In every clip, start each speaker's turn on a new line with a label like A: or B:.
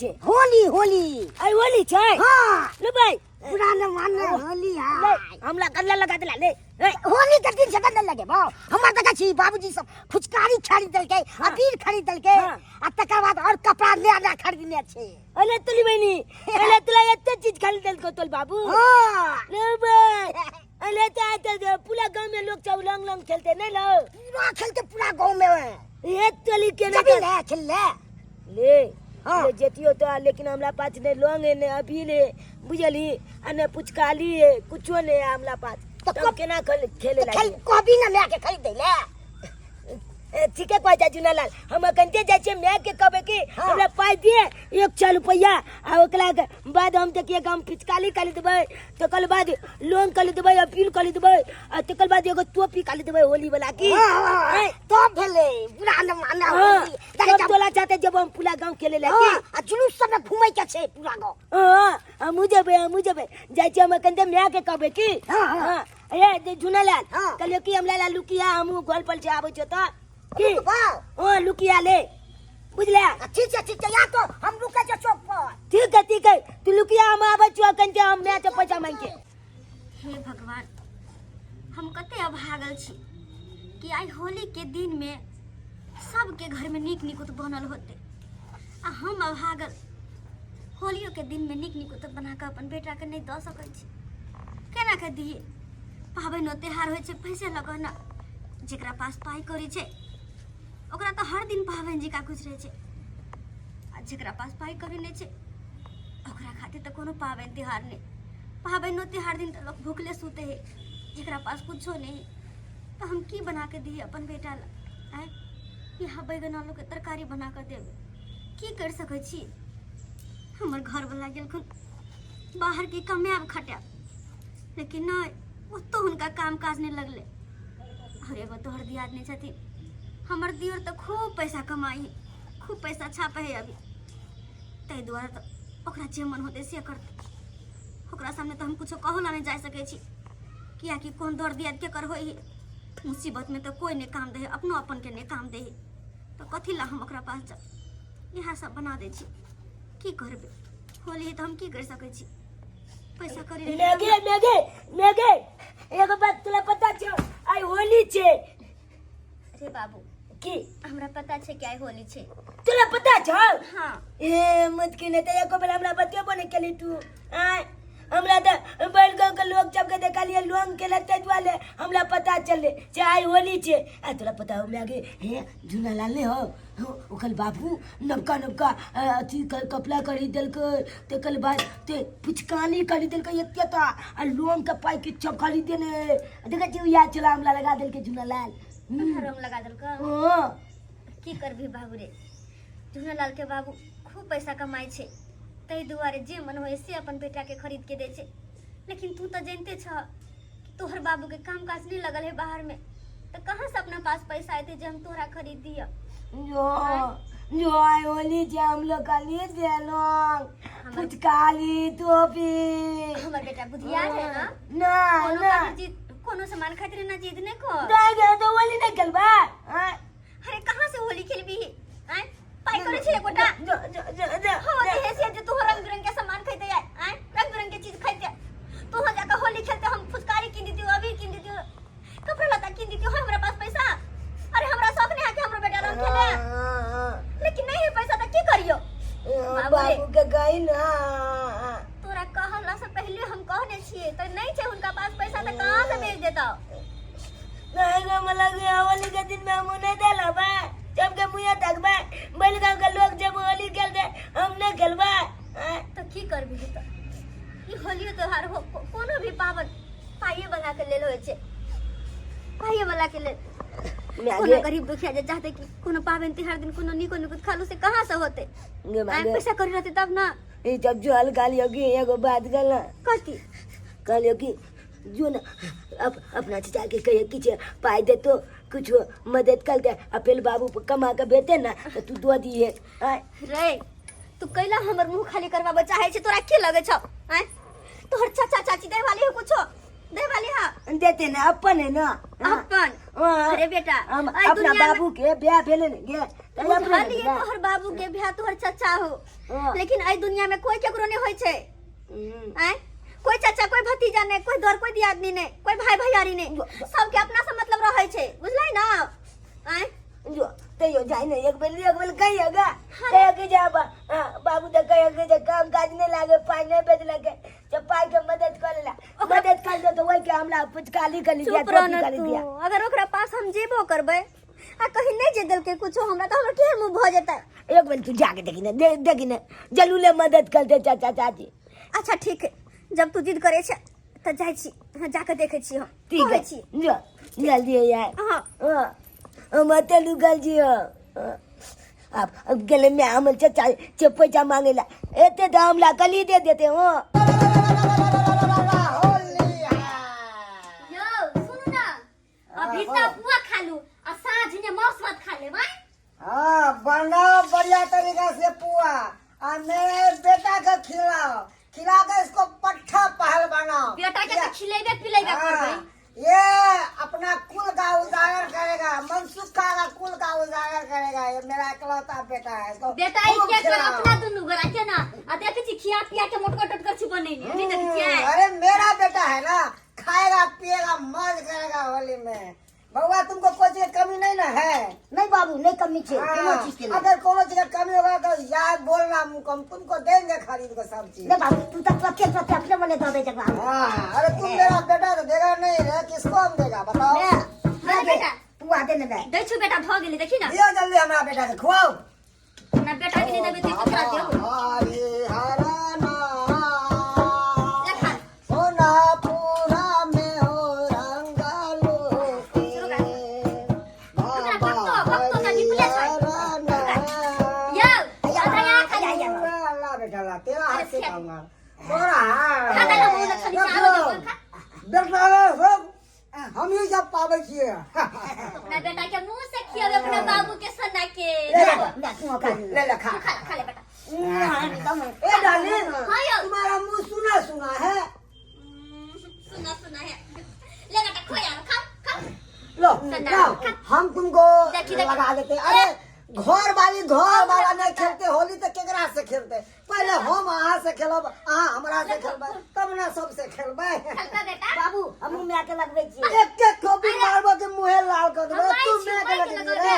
A: छे
B: होली होली
A: आई होली छे
B: हाँ
A: ले भाई
B: पुराना माने होली
A: ले
B: है
A: हमला गल्ला लगा देला ले
B: होली के दिन से न लगे भाव हमार तक छी बाबूजी सब फुचकारी खरीद दल के अबीर खरीद दल के आ तकर बाद और कपड़ा ले आना खरीदने छे
A: अरे तुली बहनी अरे तुला एते चीज खरीद देल को तोल बाबू
B: हां
A: ले भाई अरे तो पूरा गांव में लोग सब लंग लंग खेलते नहीं लो
B: पूरा खेलते पूरा गांव में
A: ये तली के
B: जब ले खेल ले
A: ले
B: हाँ।
A: ले जेतियो तो लेकिन हमरा पास ने लोंग है ने अभी ने बुझली अने पुचकाली है कुछो ने हमरा पास तो केना खेले
B: खेल
A: लागी
B: कभी न मैं के खरीद दे ले
A: ठीक है कहता जुनालाल हम कंते जाय छे मैं के कहबे कि
B: हाँ।
A: हमरा पाई दिए 100 रुपया आ ओकरा के बाद हम तक एक हम पिचकाली काली देबै तकर बाद लोन काली देबै अपील काली देबै आ तकर बाद एगो टोपी काली देबै होली वाला की
B: हां तो भेले पुराना माने होली
A: सब टोला चाहते जब हम पूरा गांव खेले लागी
B: आ जुलूस सब में घूमै के छे पूरा गांव
A: हां मुझे जाय छे हम कंते मैं के कहबे की
B: हाँ,
A: हां ए जुनालाल
B: हाँ।
A: कहलियो कि हमरा ला लुकिया हम घर पर से आबै छ त की
B: वाह
A: हां लुकिया ले बुझले
B: ठीक है या तो हम रुके छ चौक पर
A: ठीक है तू लुकिया हम आबै छ कंते हम मैं तो पैसा मांग के
C: हे भगवान हम कते अभागल छी कि आई होली के दिन में सबके घर में नीक निकुत बनल होते आ हम अभागल होलियो के दिन में नीक निकुत बना के अपन बेटा के नहीं द सकै छी केना के दिए पाबनि त्योहार होइ छै पैसे लगाना जेकरा पास पाई करी छै ओकरा तो हर दिन पाबनि जी का कुछ रहे छै आ जेकरा पास पाई करी नहीं छै ओकरा खातिर तो कोनो पाबनि त्योहार नहीं पाबनि त्योहार दिन तो लोग भूखले सूते है जेकरा पास कुछो नहीं तो हम की बना के दिए अपन बेटा ला आय यहाँ बैगन आलू के तरकारी बना कर देवे की कर सकै छी हमर घर वाला गेलखुन बाहर के कमाब खटा लेकिन नहीं ओतो हुनका काम काज नहीं लगले और एगो तोहर दियादनी छथिन हमर दियर तो खूब पैसा कमाई खूब पैसा छापे है अभी तै दुआरे तो ओकरा जे मन होते से करते ओकरा सामने तो हम कुछो कहला नहीं जा सके छी किया कि कौन दौड़ दियाद के कर होई मुसीबत में तो कोई ने काम दे अपनो अपन के ने काम दे तो कथी ला हम ओकरा पास जा यह सब बना दे छी की करबे होली है तो हम की कर सके छी पैसा करी
A: मेगे एगो बात तुला पता छ आई होली छे
C: अरे बाबू
A: की
C: हमरा पता छे कि आई होली छे
A: तुला पता छ
C: हाँ
A: ए मत के ने त एको बेला हमरा बतियो बने केली तू आय हमरा त बड़ गांव के लोग सब के देखलिए लोंग के लगते वाले हमरा पता चले जे आई होली छे आ तोरा पता हो लागे हे जुनालाल ने हो ओकल बाबू नबका नबका अथी कपड़ा खरीदल के तकल बाद ते पुचकानी खरीदल के एते त आ लोंग के पाई के सब खरीदे ने देखे छी या चला हमला लगा देल के जुनालाल
C: हरम लगा दल का
A: हां
C: की करबी बाबू रे झुनालाल के बाबू खूब पैसा कमाई छे तई दुआरे जे मन होए से अपन बेटा के खरीद के दे छे लेकिन तू तो जानते छ कि तोहर बाबू के काम काज नहीं लगल है बाहर में तो कहां से अपना पास पैसा आते जे हम तोहरा खरीद दिया
A: जो आई होली जे हम लोग का लिए देलो पुचकाली टोपी
C: हमर बेटा बुधियार है ना
A: ना
C: कोनो
A: ना
C: का भी कोनो सामान खातिर ना जिद नहीं को
A: जाएगा तो होली नहीं खेलबा
C: अरे कहां से होली खेलबी हैं पाई करे छे गोटा
A: जो
C: हो दे से जे तू रंग बिरंग के सामान खरीदे आय हैं रंग बिरंग के चीज खरीदे तू हो जाकर होली खेलते हम फुचकारी किन देती अबीर किन देती कपड़ा लता किन देती हमरा पास पैसा अरे हमरा शौक नहीं है कि हमरा बेटा रंग खेले लेकिन नहीं है पैसा तो की करियो
A: बाबू के गई ना
C: तोरा कहला से पहले हम कहने छिए तो नहीं छे उनका पास पैसा तो कहां से भेज देता
A: नहीं ना मला के होली के दिन में हम नहीं देला बा जब के मुया तक बा बैल गांव के लोग जब होली खेलते हम नहीं खेलबा
C: तो की करबी तो ई होली त्योहार हो कोनो भी पावन पाइए बना के ले लो छे पाइए वाला के ले कोनो गरीब दुखिया जे चाहते कि कोनो पावन त्योहार दिन कोनो निको निको खालू से कहां से होते पैसा करी रहते तब ना
A: ये जब जो हल गाली होगी एगो बात गला
C: कथी
A: कहली होगी जो ना अपना चाचा के कहे कि पाई दे तो कुछ मदद कर दे अपने बाबू कमा के बेटे ना तो तू दो दिए
C: रे तू कैला हमर मुंह खाली करवा चाहे छे तोरा के लगे छ हैं तोहर चाचा चाची दे वाली हो कुछो दे वाली हा
A: देते ना अपन है ना
C: अपन अरे बेटा
A: हम अपना बाबू के ब्याह भेले ने गे
C: बुझलिए तोहर बाबू के बियाह तोहर चाचा हो, लेकिन आई दुनिया में कोई केकरो नहीं होय छै। आय कोई चाचा, कोई भतीजा नहीं, कोई दर, कोई दियादनी नहीं, कोई भाई भैयारी नहीं, सबके अपना से मतलब रहै छै, बुझलै ना। आय
A: जो तैयो जाय ने एक बेर कहिएगा कहे कि जा बाबू तो कहे कि जे काम काज नहीं लागे, पाई नहीं बेचलके, जब पाई के मदद करेला, मदद कर दो तो वही के हमला पुचकाली कर दिया,
C: चुप रह न तू। अगर ओकरा पास हम जेबो करबै आ कहीं नहीं जे देलके कुछो हमरा तो हमरा केहन मुंह भ जेतै।
A: एक बेर तू जाके देखी ने, देखी ने जलूले मदद करते चाचा चाची।
C: अच्छा ठीक है, जब तू जिद करे छै त जाय छी, जाके देखे छी हम।
A: ठीक है जो जल्दी यार। हां मत लुकल जी हो। अब गले में हम चाचा से पैसा मांगेला एते तो हमला कली दे देते हो।
C: यो सुनु ना, अभी त पुआ खा लू आ साँझ ने मांस भात खा ले भाई।
D: हाँ बनाओ बढ़िया तरीका से पुआ और मेरे बेटा को खिला के इसको पट्ठा पहल बनाओ।
C: बेटा के त खिलेबे पिलेबे करबै।
D: ये अपना कुल का उजागर करेगा, मनसुखा का कुल का उजागर करेगा। ये मेरा इकलौता बेटा है। इसको
C: बेटा ई के कर अपना दुनु गोरा के ना आ देखे छी खिया पिया के मोटका टटकर छी बनेनी नहीं देखे छी।
D: अरे मेरा बेटा है ना, खाएगा पिएगा मौज करेगा होली में। बउआ तुमको कोई चीज की कमी नहीं ना है?
B: नहीं बाबू, नहीं कमी छे कोनो चीज के लिए।
D: अगर कोनो चीज की कमी होगा तो याद बोलना, हम तुमको देंगे खरीद के सब चीज।
B: नहीं बाबू, तू तो पक्के अपने मने दे दे जगह।
D: हाँ अरे तुम मेरा बेटा तो देगा नहीं रे, किसको हम देगा बताओ?
C: अरे बेटा
B: तू आदे ने दे।
C: दै छु बेटा भ गेली देखी ना।
D: दियो जल्दी हमारा बेटा के खुआओ।
C: ना बेटा के नहीं देबे त ककरा देबो।
D: हरे हराना
C: देखा
D: सोना पूरा में हो रंगालो के
C: भक्तो का निकले छै। यो आया खा
D: ला बेटा ला, तेरा हाथ से खाऊंगा।
C: खा दे ना मुंह में छली चावल खा।
D: बेटा सब हम ही सब पावे छिए।
C: अपना बेटा के मुंह से खियावे अपने बाबू के सना के।
D: ले ले खा
C: खा ले बेटा।
D: ए डार्लिंग,
C: हाँ यो
D: तुम्हारा मुंह सुना सुना है।
C: सुना सुना है। ले बेटा खोया खा खा।
D: लो लाओ, हम तुमको
C: देखी।
D: लगा देते। अरे घर वाला नहीं खेलते होली तो केकरा से खेलते? पहले हम अहाँ से खेलब, अहाँ हमरा से खेलबे, तब ना सबसे खेलबे।
C: खेलता बेटा
B: बाबू हम मुंह में आके लगबै छी।
D: एक कॉपी मारबो के मुंहे लाल कर देबे।
C: हमारी
D: तू मैं के
C: छिपाई
D: लग
C: के
D: रे
C: लगल है।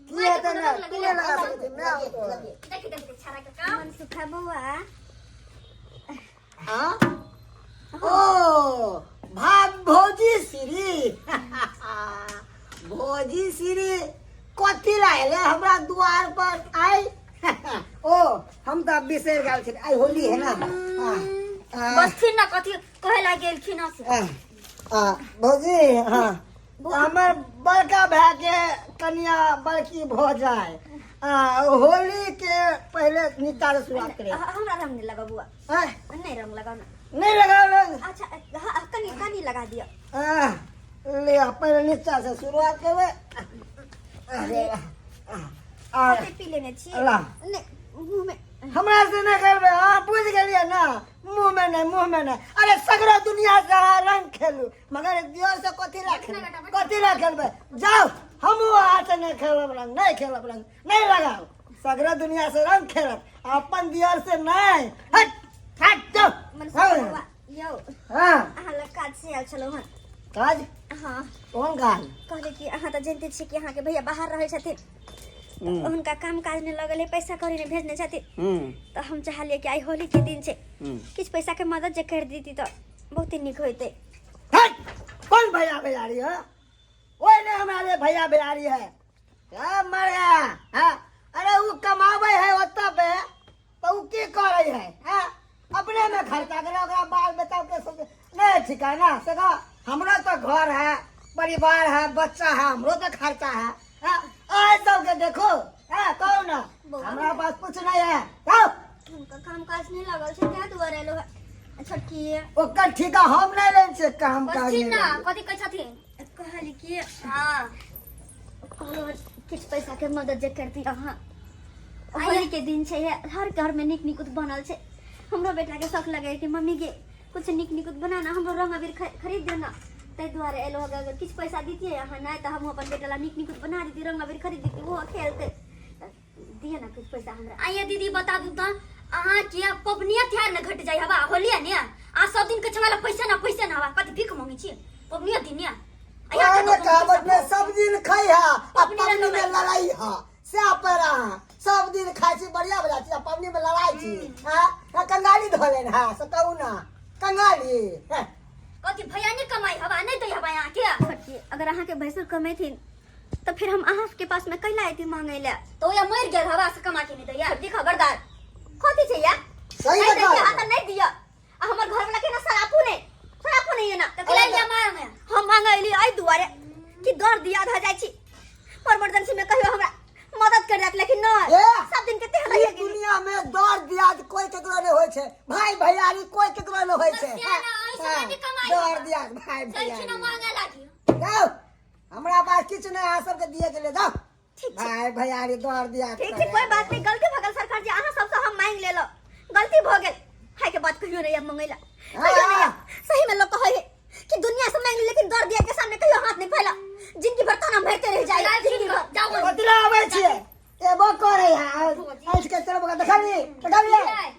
D: की है तो ना तू ले लगा सकती मैं तो।
C: देखी देखी छारा के काम मन सुखा बुआ।
D: हां ओ भाग भौजी श्री भौजी श्री कथी लायले हमरा द्वार पर आई? ओ हम तो बिसर गेल छी, आई होली है ना।
C: बस फिर ना कथी कहे ला गेल खिना से।
D: भौजी हाँ हमर बड़का भाई के कन्या बड़की भौ जाए, होली के पहले निकाल शुरुआत करे।
C: हमरा रंग नहीं लगा बुआ।
D: हाँ?
C: नहीं रंग लगा ना।
D: नहीं लगा रंग?
C: अच्छा हाँ कनी कनी लगा दिया।
D: ले पहले नीचा से शुरुआत करबे। अरे
C: कते पी लेने छी।
D: ला
C: नहीं मुंह में
D: हमरा से नहीं करबे। हाँ बुझ गेलिए ना, मुंह में नहीं। अरे सगरा दुनिया से रंग खेलू, मगर दियो से कथी ला खेलबे? जाओ हम वहाँ से नहीं खेलब रंग, नहीं लगाओ। सगरा दुनिया से रंग खेलब, अपन दियर से नहीं। हट हट जाओ।
C: मन से बुआ यो
D: हाँ
C: अहाँ काज से आल छलो हन।
D: काज
C: हाँ
D: कौन काज?
C: कहले कि अहाँ तो जानते छी कि अहाँ के भैया बाहर रहे छथिन, उनका काम काज में लगल है, पैसा कौड़ी ने भेजने छथिन। तो हम चाहलिए कि आई होली के दिन से किछ पैसा के मदद जे कर देती तो बहुत ही निक होते।
D: हट! कौन भैया बेचारी है? ओए ने हमारे भैया बेचारी है क्या मर गया? हाँ? अरे वो कमावे है ओता पे तो वो की करे है? हाँ? अपने में खर्चा करे, ओकरा बाल बच्चा के सोचे नहीं ठिकाना सका। हमरा तो घर है, परिवार है, बच्चा है, हमरो तो खर्चा है। हाँ? आज सब के देखो है कौन है? हमरा पास कुछ नहीं है। जाओ
C: उनका काम काज नहीं लगल छै, क्या दुआरे लो छोटकी
D: ओकर ठिका हम नहीं ले से काम काज
C: बच्ची
D: नहीं
C: ना
D: लेंगे।
C: कथी कहै छथिन कहली कि हां किछ पैसा के मदद जे करती अहाँ। होली के दिन छै, हर घर में निक निकुत बनल छै। हमरो बेटा के शौक लगे कि मम्मी के कुछ निक निकुत बनाना, हमरो रंग अबीर खरीद देना। तै दुआरे एलो अगर किछ पैसा दीतिए यहाँ नहीं तो हम अपन बेटा ला निक निक बना देती रंग अबीर खरीद देती वो खेलते दिए ना कुछ पैसा हमरा।
E: आइए दीदी बता दू तो अहाँ के पबनिया त्योहार न घट जाय हवा होलिया ने आ सब दिन के छमाला पैसा ना हवा कथि भीख मांगी छी पबनिया दिन ने
D: पुराने कहावत में सब दिन खाई है पबनी में लड़ाई है से अपरा सब दिन खाई छी बढ़िया बजा छी पबनी में लड़ाई छी हां कंगाली धोले ना से कहू ना कंगाली
E: कथि भैया ने कमाई हवा नहीं दे हवा यहाँ के
C: छोटकी अगर अहाँ के भैंसुर कमेथिन तो फिर हम अहाँ के पास में कैला आती मांगे ले
E: तो या मर गेल हवा से कमा के नहीं दैया छोटकी खबरदार कथि छै या
D: सही
E: नहीं
D: बता
E: दैया नहीं दिया आ हमर घर वाला के ना सरापू नहीं है ना तो ले जा मांगे
C: हम मांगली आई दुआरे कि दर दिया धा जाय छी परमर्जेंसी में कहियो हमरा मदद कर जात लेकिन न सब दिन के तेल
D: ये दुनिया में दौड़ दिया कोई केकरो नहीं होय छे भाई भैयारी कोई केकरो नहीं होय छे दौड़ दिया भाई भैयारी
E: मांगे लागी
D: जाओ हमरा पास किछ नहीं आ सब के दिए के ले जाओ भाई भैयारी दौड़ दिया
C: ठीक ठीक कोई बात नहीं गलती भगल सरकार जी अहाँ सब से हम मांग ले लो गलती भ गेल हाय के बात कहियो नहीं अब मंगैला कहियो नहीं सही में लोग कहे कि दुनिया से मांग ली लेकिन दर दिया के सामने कहियो हाथ नहीं फैला जिनकी बर्तन हम भरते रह जाए जिंदगी भर
E: जाओ
D: कतला आवे छे एबो करे है आज के तरफ का देखा ली